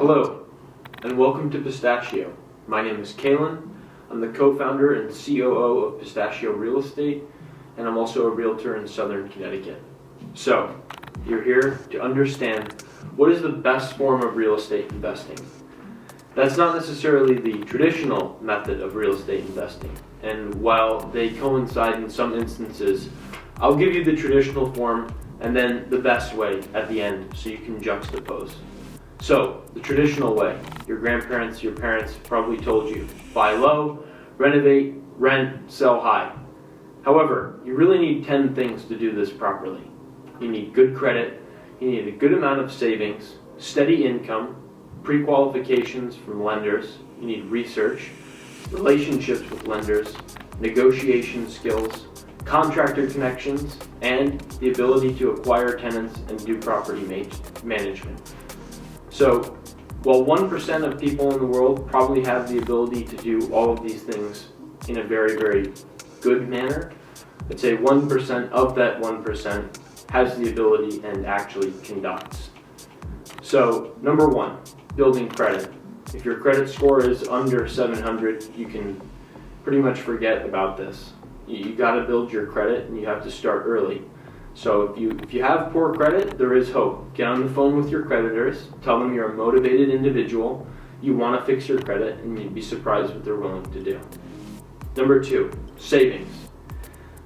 Hello, and welcome to Pistachio. My name is Kalen. I'm the co-founder and COO of Pistachio Real Estate, and I'm also a realtor in Southern Connecticut. So, you're here to understand what is the best form of real estate investing. That's not necessarily the traditional method of real estate investing, and while they coincide in some instances, I'll give you the traditional form and then the best way at the end so you can juxtapose. So, the traditional way, your grandparents, your parents probably told you, buy low, renovate, rent, sell high. However, you really need 10 things to do this properly. You need good credit, you need a good amount of savings, steady income, pre-qualifications from lenders, you need research, relationships with lenders, negotiation skills, contractor connections, and the ability to acquire tenants and do property management. So, while 1% of people in the world probably have the ability to do all of these things in a very, very good manner, I'd say 1% of that 1% has the ability and actually conducts. So, number one, building credit. If your credit score is under 700, you can pretty much forget about this. You got to build your credit and you have to start early. So if you have poor credit, there is hope. Get on the phone with your creditors, tell them you're a motivated individual, you want to fix your credit, and you'd be surprised what they're willing to do. Number two, savings.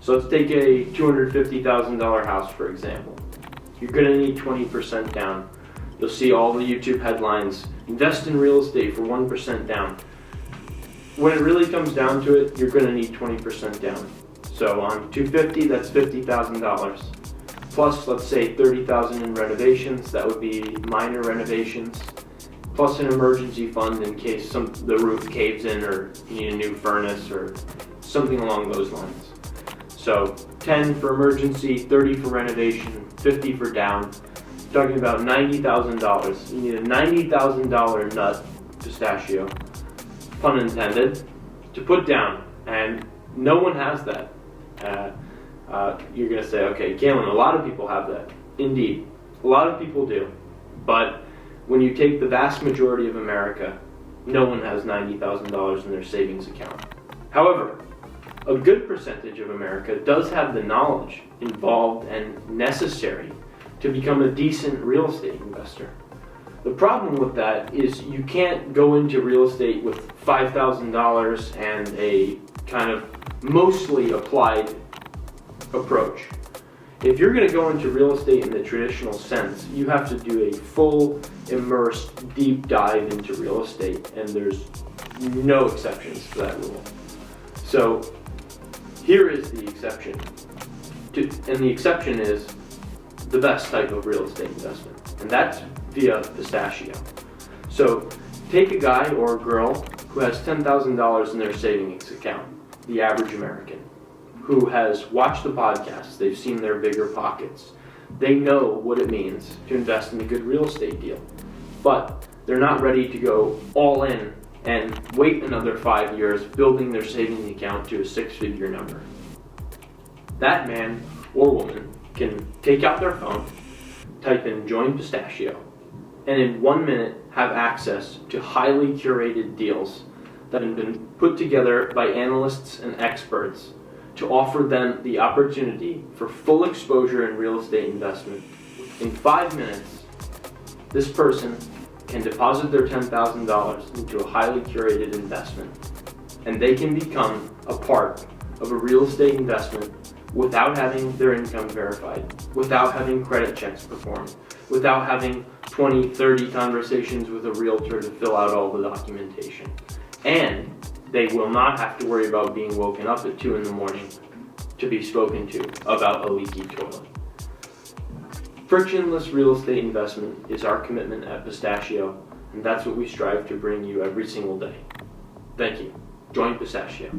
So let's take a $250,000 house, for example. You're going to need 20% down. You'll see all the YouTube headlines, invest in real estate for 1% down. When it really comes down to it, you're going to need 20% down. So on $250,000, that's $50,000. Plus, let's say $30,000 in renovations, that would be minor renovations. Plus an emergency fund in case the roof caves in or you need a new furnace or something along those lines. So 10 for emergency, 30 for renovation, 50 for down. Talking about $90,000. You need a $90,000 nut, Pistachio, pun intended, to put down, and no one has that. You're going to say, okay, Kalen, a lot of people have that. Indeed, a lot of people do. But when you take the vast majority of America, no one has $90,000 in their savings account. However, a good percentage of America does have the knowledge involved and necessary to become a decent real estate investor. The problem with that is you can't go into real estate with $5,000 and a kind of mostly applied approach. If you're going to go into real estate in the traditional sense, you have to do a full, immersed, deep dive into real estate, and there's no exceptions to that rule. So here is the exception. And the exception is the best type of real estate investment, and that's via Pistachio. So take a guy or a girl who has $10,000 in their savings account, the average American, who has watched the podcast, they've seen their bigger pockets, they know what it means to invest in a good real estate deal, but they're not ready to go all in and wait another 5 years building their savings account to a six-figure number. That man or woman can take out their phone, type in join Pistachio, and in 1 minute have access to highly curated deals that have been put together by analysts and experts to offer them the opportunity for full exposure in real estate investment. In 5 minutes, this person can deposit their $10,000 into a highly curated investment, and they can become a part of a real estate investment without having their income verified, without having credit checks performed, without having 20, 30 conversations with a realtor to fill out all the documentation. And they will not have to worry about being woken up at 2 in the morning to be spoken to about a leaky toilet. Frictionless real estate investment is our commitment at Pistachio, and that's what we strive to bring you every single day. Thank you. Join Pistachio.